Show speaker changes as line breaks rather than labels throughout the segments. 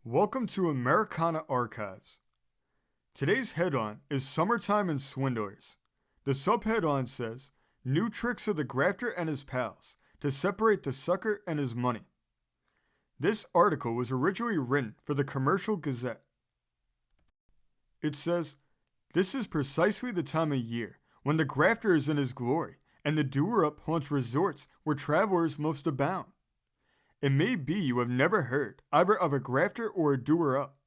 Welcome to Americana Archives. Today's headline is Summertime in Swindlers. The subheadline says, New tricks of the grafter and his pals to separate the sucker and his money. This article was originally written for the Commercial Gazette. It says, this is precisely the time of year when the grafter is in his glory and the doer-up haunts resorts where travelers most abound. It may be you have never heard either of a grafter or a doer-up.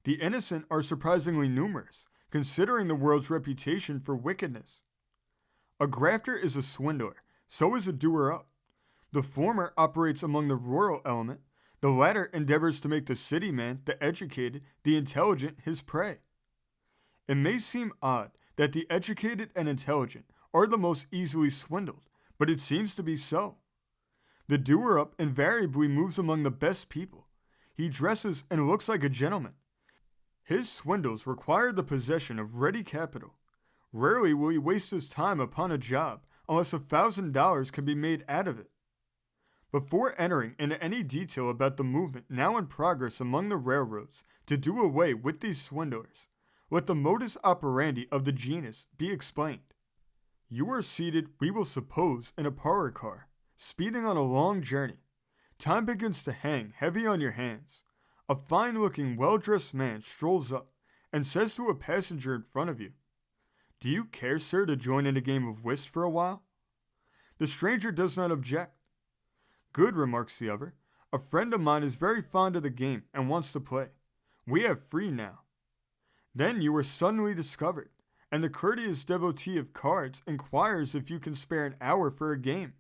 The innocent are surprisingly numerous, considering the world's reputation for wickedness. A grafter is a swindler, so is a doer-up. The former operates among the rural element, the latter endeavors to make the city man, the educated, the intelligent, his prey. It may seem odd that the educated and intelligent are the most easily swindled, but it seems to be so. The doer-up invariably moves among the best people. He dresses and looks like a gentleman. His swindles require the possession of ready capital. Rarely will he waste his time upon a job unless $1,000 can be made out of it. Before entering into any detail about the movement now in progress among the railroads to do away with these swindlers, let the modus operandi of the genus be explained. You are seated, we will suppose, in a parlor car, speeding on a long journey. Time begins to hang heavy on your hands. A fine-looking, well-dressed man strolls up and says to a passenger in front of you, "Do you care, sir, to join in a game of whist for a while?" The stranger does not object. "Good," remarks the other. "A friend of mine is very fond of the game and wants to play. We have free now." Then you are suddenly discovered, and the courteous devotee of cards inquires if you can spare an hour for a game.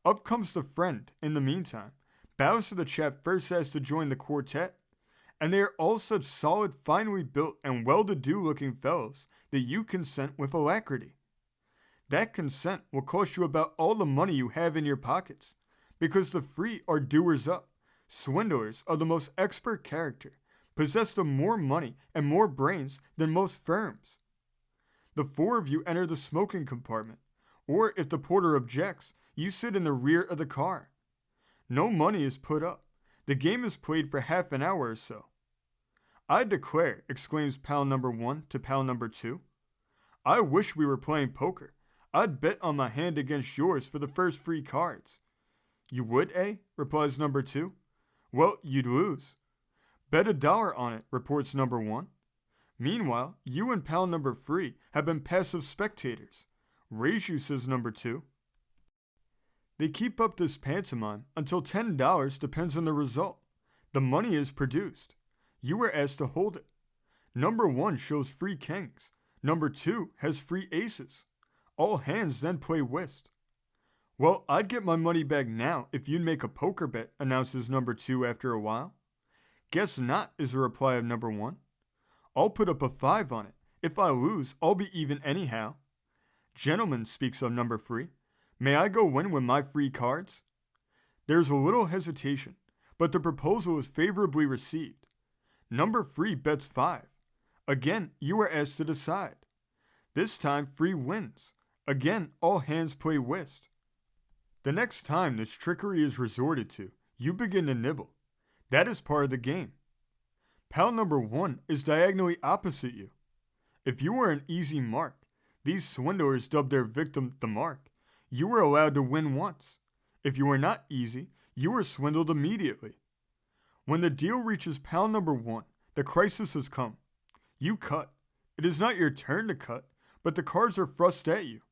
Up comes the friend, in the meantime, bows to the chap first asked to join the quartet, and they are all such solid, finely built, and well-to-do looking fellows that you consent with alacrity. That consent will cost you about all the money you have in your pockets, because the free are doers up, swindlers of the most expert character, possessed of more money and more brains than most firms. The four of you enter the smoking compartment, or if the porter objects, you sit in the rear of the car. No money is put up. The game is played for half an hour or so. "I declare," exclaims pal number 1 to pal number 2. "I wish we were playing poker. I'd bet on my hand against yours for the first free cards." "You would, eh?" replies number 2. "Well, you'd lose." "Bet $1 on it," reports number 1. Meanwhile, you and pal number 3 have been passive spectators. "Raise you," says number 2. They keep up this pantomime until $10 depends on the result. The money is produced. You are asked to hold it. Number 1 shows free kings. Number 2 has free aces. All hands then play whist. "Well, I'd get my money back now if you'd make a poker bet," announces number 2 after a while. "Guess not," is the reply of number 1. "I'll put up a 5 on it. If I lose, I'll be even anyhow." "Gentlemen," speaks up number 3, "may I go in with my free cards?" There's a little hesitation, but the proposal is favorably received. Number 3 bets 5. Again, you are asked to decide. This time, 3 wins. Again, all hands play whist. The next time this trickery is resorted to, you begin to nibble. That is part of the game. Pal number 1 is diagonally opposite you. If you are an easy mark, these swindlers dub their victim the mark, you are allowed to win once. If you are not easy, you are swindled immediately. When the deal reaches pal number 1, the crisis has come. You cut. It is not your turn to cut, but the cards are thrust at you.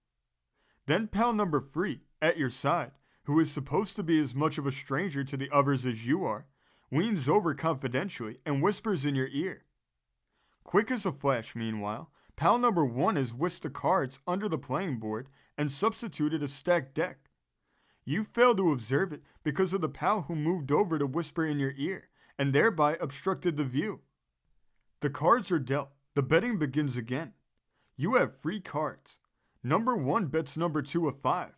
Then pal number 3, at your side, who is supposed to be as much of a stranger to the others as you are, leans over confidentially and whispers in your ear. Quick as a flash, meanwhile, pal number 1 has whisked the cards under the playing board and substituted a stacked deck. You fail to observe it because of the pal who moved over to whisper in your ear and thereby obstructed the view. The cards are dealt. The betting begins again. You have free cards. Number 1 bets number 2 a 5.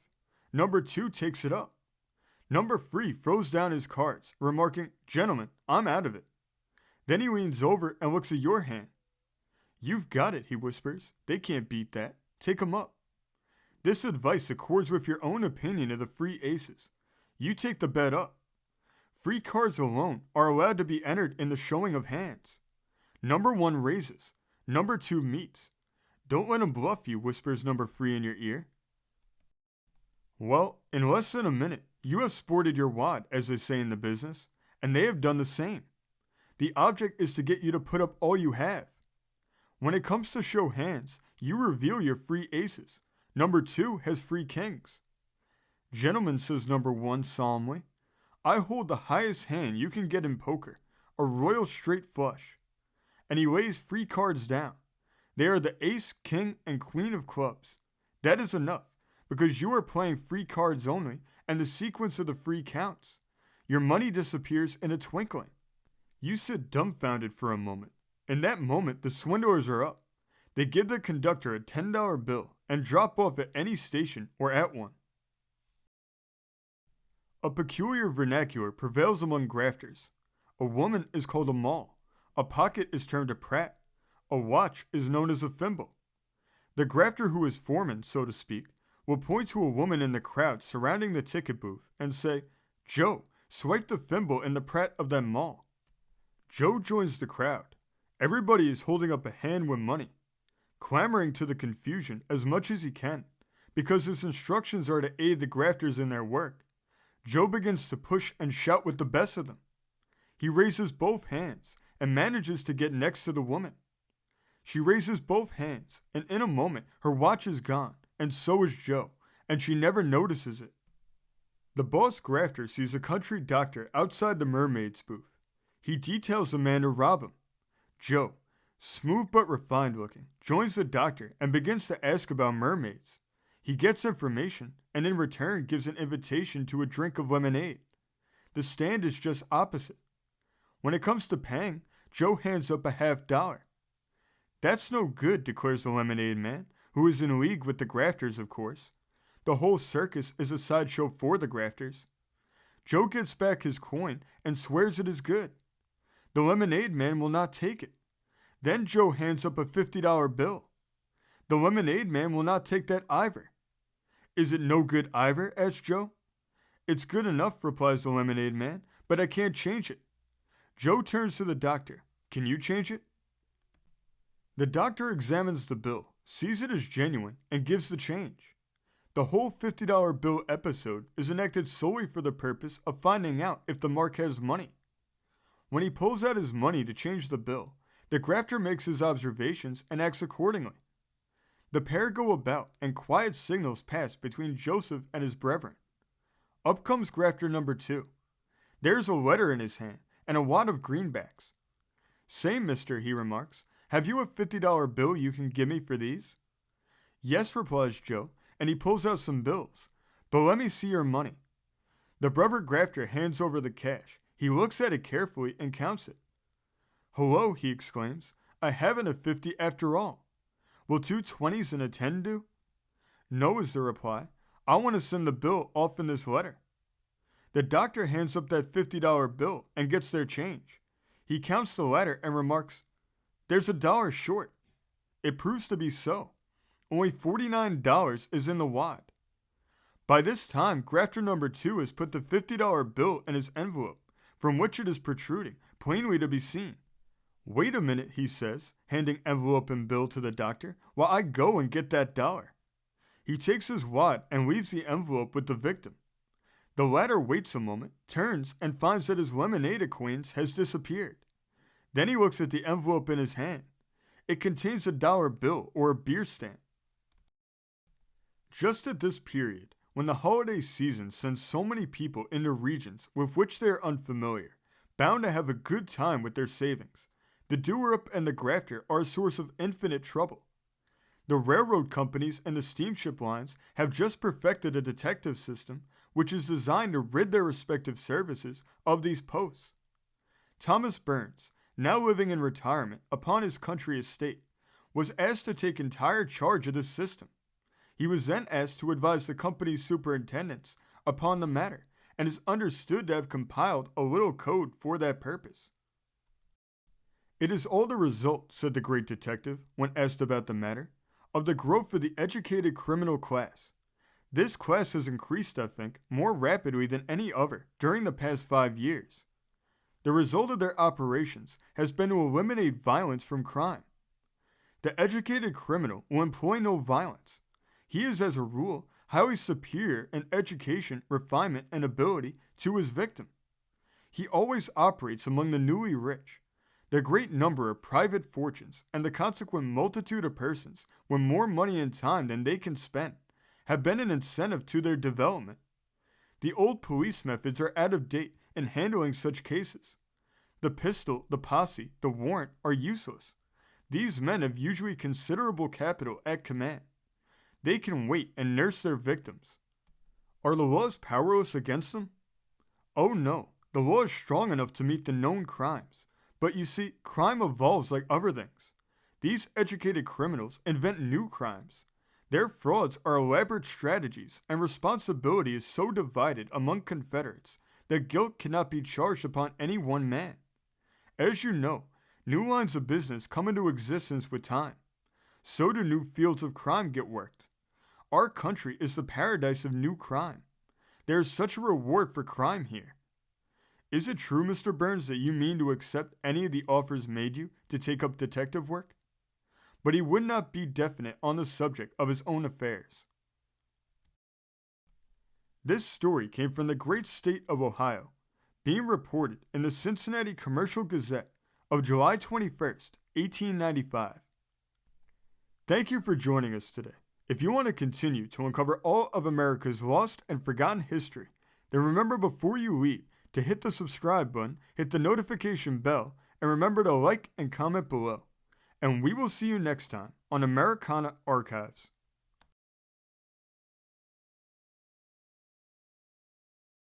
Number 2 takes it up. Number 3 throws down his cards, remarking, "Gentlemen, I'm out of it." Then he leans over and looks at your hand. "You've got it," he whispers. "They can't beat that. Take 'em up." This advice accords with your own opinion of the free aces. You take the bet up. Free cards alone are allowed to be entered in the showing of hands. Number 1 raises. Number 2 meets. Don't let him bluff you, whispers number 3 in your ear. Well, in less than a minute, you have sported your wad, as they say in the business, and they have done the same. The object is to get you to put up all you have. When it comes to show hands, you reveal your free aces. Number 2 has free kings. Gentlemen, says number 1 solemnly, I hold the highest hand you can get in poker, a royal straight flush. And he lays free cards down. They are the ace, king, and queen of clubs. That is enough, because you are playing free cards only, and the sequence of the free counts. Your money disappears in a twinkling. You sit dumbfounded for a moment. In that moment, the swindlers are up. They give the conductor a $10 bill and drop off at any station or at one. A peculiar vernacular prevails among grafters. A woman is called a moll. A pocket is termed a prat. A watch is known as a thimble. The grafter who is foreman, so to speak, will point to a woman in the crowd surrounding the ticket booth and say, Joe, swipe the thimble in the prat of that moll. Joe joins the crowd. Everybody is holding up a hand with money, clamoring to the confusion as much as he can, because his instructions are to aid the grafters in their work. Joe begins to push and shout with the best of them. He raises both hands and manages to get next to the woman. She raises both hands, and in a moment her watch is gone, and so is Joe, and she never notices it. The boss grafter sees a country doctor outside the mermaid's booth. He details the man to rob him. Joe, smooth but refined looking, joins the doctor and begins to ask about mermaids. He gets information and in return gives an invitation to a drink of lemonade. The stand is just opposite. When it comes to paying, Joe hands up a $50. That's no good, declares the lemonade man, who is in league with the grafters, of course. The whole circus is a sideshow for the grafters. Joe gets back his coin and swears it is good. The lemonade man will not take it. Then Joe hands up a $50 bill. The lemonade man will not take that either. Is it no good either? Asks Joe. It's good enough, replies the lemonade man, but I can't change it. Joe turns to the doctor. Can you change it? The doctor examines the bill, sees it as genuine, and gives the change. The whole $50 bill episode is enacted solely for the purpose of finding out if the mark has money. When he pulls out his money to change the bill, the grafter makes his observations and acts accordingly. The pair go about, and quiet signals pass between Joseph and his brethren. Up comes grafter number 2. There's a letter in his hand, and a wad of greenbacks. Say, mister, he remarks, have you a $50 bill you can give me for these? Yes, replies Joe, and he pulls out some bills. But let me see your money. The brother grafter hands over the cash. He looks at it carefully and counts it. Hello, he exclaims, I haven't a 50 after all. Will 2 20s and a 10 do? No, is the reply. I want to send the bill off in this letter. The doctor hands up that $50 bill and gets their change. He counts the letter and remarks, there's $1 short. It proves to be so. Only $49 is in the wad. By this time, grafter number 2 has put the $50 bill in his envelope, from which it is protruding, plainly to be seen. Wait a minute, he says, handing envelope and bill to the doctor, while I go and get that $1. He takes his wad and leaves the envelope with the victim. The latter waits a moment, turns, and finds that his lemonade acquaintance has disappeared. Then he looks at the envelope in his hand. It contains a $1 bill or a beer stamp. Just at this period, when the holiday season sends so many people into regions with which they are unfamiliar, bound to have a good time with their savings, the doer-up and the grafter are a source of infinite trouble. The railroad companies and the steamship lines have just perfected a detective system which is designed to rid their respective services of these posts. Thomas Burns, now living in retirement upon his country estate, was asked to take entire charge of this system. He was then asked to advise the company's superintendents upon the matter, and is understood to have compiled a little code for that purpose. It is all the result, said the great detective, when asked about the matter, of the growth of the educated criminal class. This class has increased, I think, more rapidly than any other during the past 5 years. The result of their operations has been to eliminate violence from crime. The educated criminal will employ no violence. He is, as a rule, highly superior in education, refinement, and ability to his victim. He always operates among the newly rich. The great number of private fortunes and the consequent multitude of persons with more money and time than they can spend have been an incentive to their development. The old police methods are out of date in handling such cases. The pistol, the posse, the warrant are useless. These men have usually considerable capital at command. They can wait and nurse their victims. Are the laws powerless against them? Oh no, the law is strong enough to meet the known crimes. But you see, crime evolves like other things. These educated criminals invent new crimes. Their frauds are elaborate strategies, and responsibility is so divided among confederates that guilt cannot be charged upon any one man. As you know, new lines of business come into existence with time. So do new fields of crime get worked. Our country is the paradise of new crime. There is such a reward for crime here. Is it true, Mr. Burns, that you mean to accept any of the offers made you to take up detective work? But he would not be definite on the subject of his own affairs. This story came from the great state of Ohio, being reported in the Cincinnati Commercial Gazette of July 21st, 1895. Thank you for joining us today. If you want to continue to uncover all of America's lost and forgotten history, then remember before you leave to hit the subscribe button, hit the notification bell, and remember to like and comment below. And we will see you next time on Americana Archives.